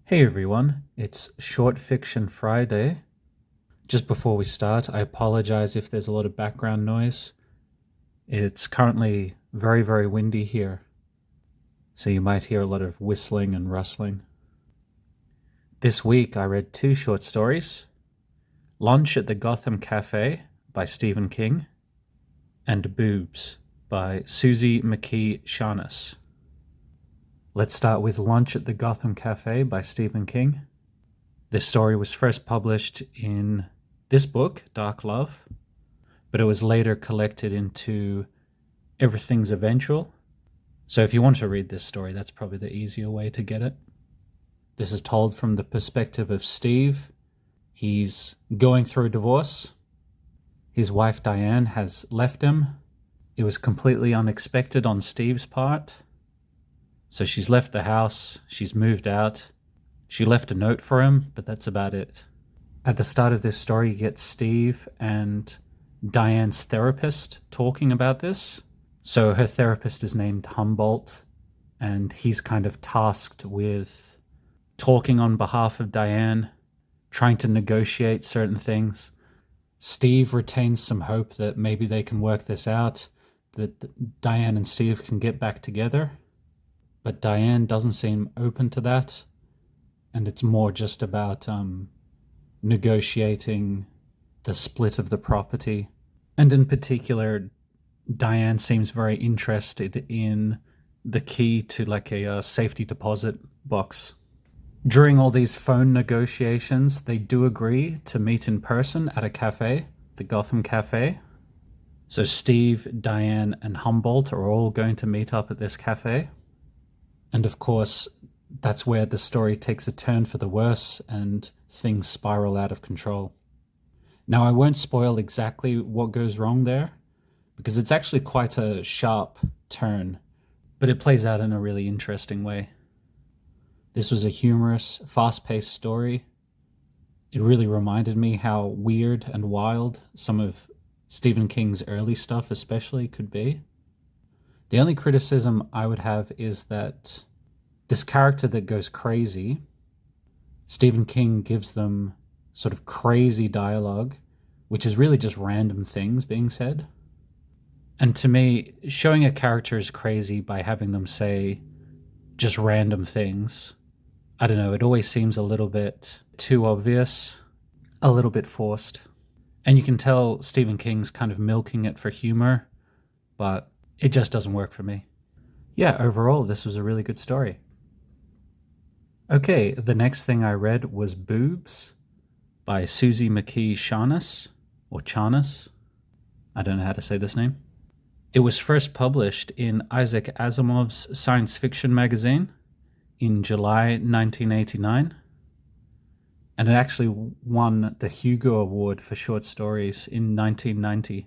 Hey everyone, it's Short Fiction Friday. Just before we start, I apologize if there's a lot of background noise. It's currently very, very windy here, so you might hear a lot of whistling and rustling. This week I read two short stories, Lunch at the Gotham Café by Stephen King and Boobs by Suzy McKee Charnas. Let's start with Lunch at the Gotham Café by Stephen King. This story was first published in this book, Dark Love, but it was later collected into Everything's Eventual. So if you want to read this story, that's probably the easier way to get it. This is told from the perspective of Steve. He's going through a divorce. His wife Diane has left him. It was completely unexpected on Steve's part. So she's left the house, she's moved out. She left a note for him, but that's about it. At the start of this story, you get Steve and Diane's therapist talking about this. So her therapist is named Humboldt, and he's kind of tasked with talking on behalf of Diane, trying to negotiate certain things. Steve retains some hope that maybe they can work this out, that Diane and Steve can get back together. But Diane doesn't seem open to that. And it's more just about negotiating the split of the property. And in particular, Diane seems very interested in the key to like a safety deposit box. During all these phone negotiations, they do agree to meet in person at a cafe, the Gotham Café. So Steve, Diane, and Humboldt are all going to meet up at this cafe. And of course, that's where the story takes a turn for the worse and things spiral out of control. Now, I won't spoil exactly what goes wrong there, because it's actually quite a sharp turn, but it plays out in a really interesting way. This was a humorous, fast-paced story. It really reminded me how weird and wild some of Stephen King's early stuff especially could be. The only criticism I would have is that this character that goes crazy, Stephen King gives them sort of crazy dialogue, which is really just random things being said. And to me, showing a character is crazy by having them say just random things, I don't know, it always seems a little bit too obvious, a little bit forced. And you can tell Stephen King's kind of milking it for humor, but it just doesn't work for me. Yeah, overall, this was a really good story. Okay, the next thing I read was Boobs by Suzy McKee Charnas, or Charnas. I don't know how to say this name. It was first published in Isaac Asimov's science fiction magazine in July 1989, and it actually won the Hugo Award for short stories in 1990.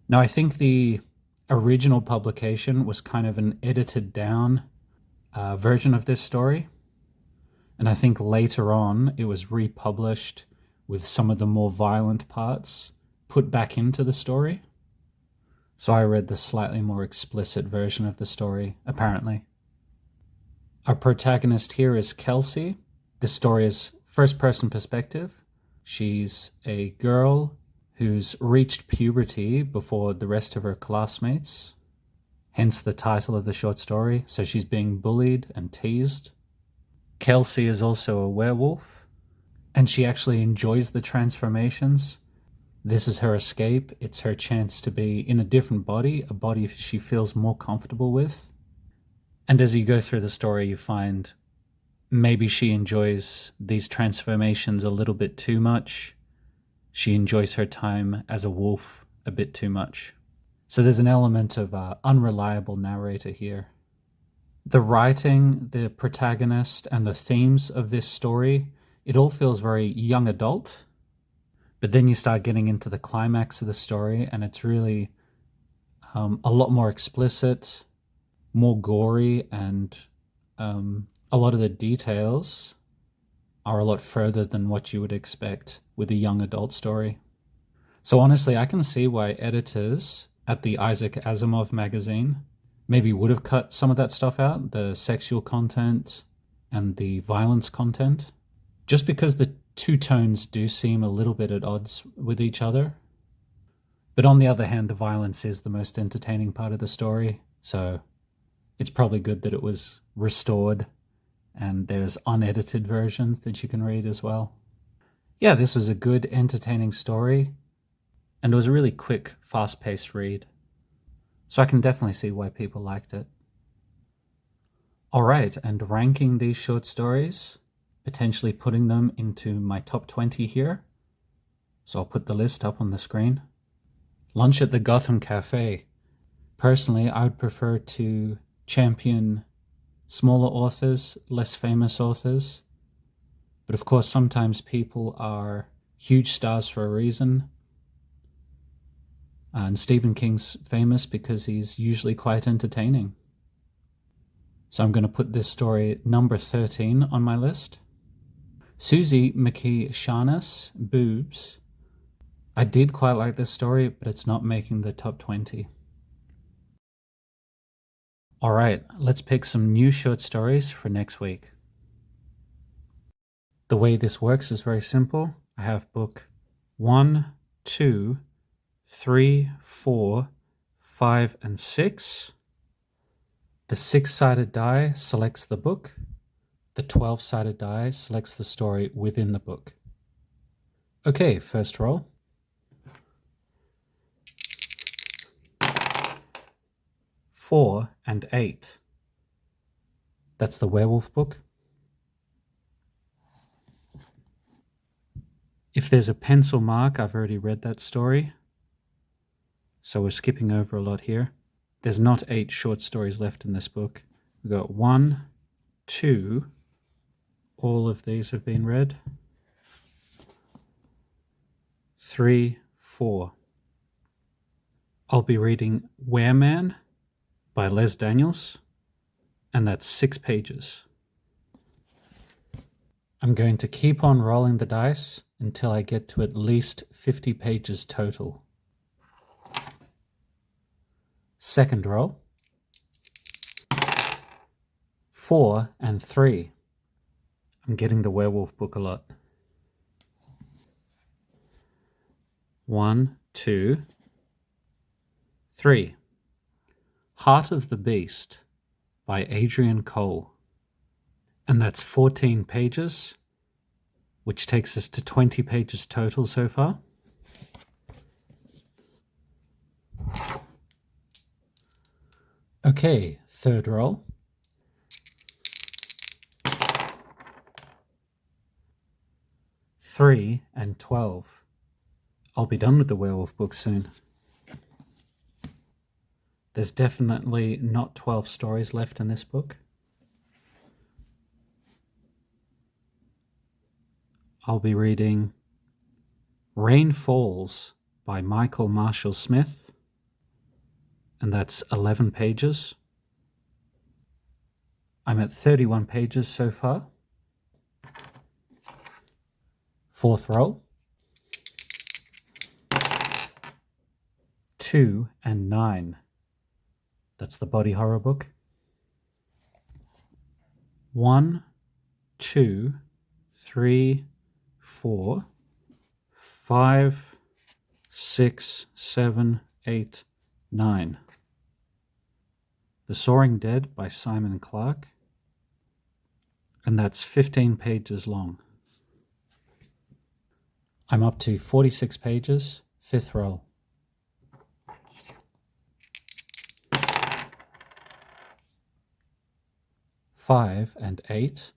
Now, I think the original publication was kind of an edited down version of this story. And I think later on it was republished with some of the more violent parts put back into the story. So I read the slightly more explicit version of the story, apparently. Our protagonist here is Kelsey. This story is first-person perspective. She's a girl who's reached puberty before the rest of her classmates, hence the title of the short story. So she's being bullied and teased. Kelsey is also a werewolf, and she actually enjoys the transformations. This is her escape. It's her chance to be in a different body, a body she feels more comfortable with. And as you go through the story, you find maybe she enjoys these transformations a little bit too much. She enjoys her time as a wolf a bit too much. So there's an element of unreliable narrator here. The writing, the protagonist, and the themes of this story, it all feels very young adult. But then you start getting into the climax of the story, and it's really a lot more explicit, more gory, and a lot of the details are a lot further than what you would expect with a young adult story. So honestly, I can see why editors at the Isaac Asimov magazine maybe would have cut some of that stuff out, the sexual content and the violence content. Just because the two tones do seem a little bit at odds with each other. But on the other hand, the violence is the most entertaining part of the story, so it's probably good that it was restored and there's unedited versions that you can read as well. Yeah, this was a good, entertaining story, and it was a really quick, fast-paced read. So I can definitely see why people liked it. All right, and ranking these short stories, potentially putting them into my top 20 here. So I'll put the list up on the screen. Lunch at the Gotham Café. Personally, I would prefer to champion smaller authors, less famous authors. But of course, sometimes people are huge stars for a reason. And Stephen King's famous because he's usually quite entertaining. So I'm going to put this story number 13 on my list. Suzy McKee Charnas, Boobs. I did quite like this story, but it's not making the top 20. All right, let's pick some new short stories for next week. The way this works is very simple. I have book 1, 2, 3, 4, 5, and 6. The 6-sided die selects the book. The 12-sided die selects the story within the book. Okay, first roll. 4 and 8. That's the werewolf book. If there's a pencil mark, I've already read that story. So we're skipping over a lot here. There's not 8 short stories left in this book. We've got 1, 2. All of these have been read. 3, 4. I'll be reading Wereman by Les Daniels, and that's 6 pages. I'm going to keep on rolling the dice until I get to at least 50 pages total. Second roll. 4 and 3. I'm getting the werewolf book a lot. 1, 2, 3. Heart of the Beast by Adrian Cole. And that's 14 pages, which takes us to 20 pages total so far. Okay, third roll. 3 and 12. I'll be done with the werewolf book soon. There's definitely not 12 stories left in this book. I'll be reading Rain Falls by Michael Marshall Smith, and that's 11 pages. I'm at 31 pages so far. Fourth roll. 2 and 9. That's the body horror book. 1, 2, 3, 4, 5, 6, 7, 8, 9. The Soaring Dead by Simon Clarke, and that's 15 pages long. I'm up to 46 pages, fifth roll. 5 and 8,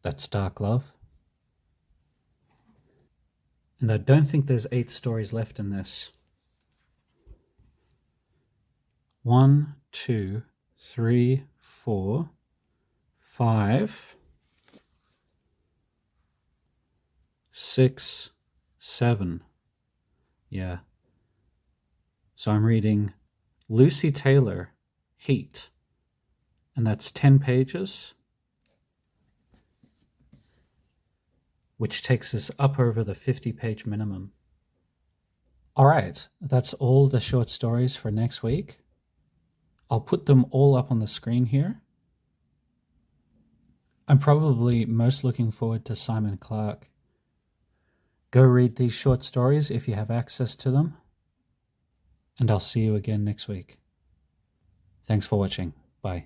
that's Dark Love. And I don't think there's 8 stories left in this. 1, 2, 3, 4, 5, 6, 7. Yeah. So I'm reading Lucy Taylor, Heat. And that's 10 pages, which takes us up over the 50-page minimum. All right, that's all the short stories for next week. I'll put them all up on the screen here. I'm probably most looking forward to Simon Clarke. Go read these short stories if you have access to them, and I'll see you again next week. Thanks for watching. Bye.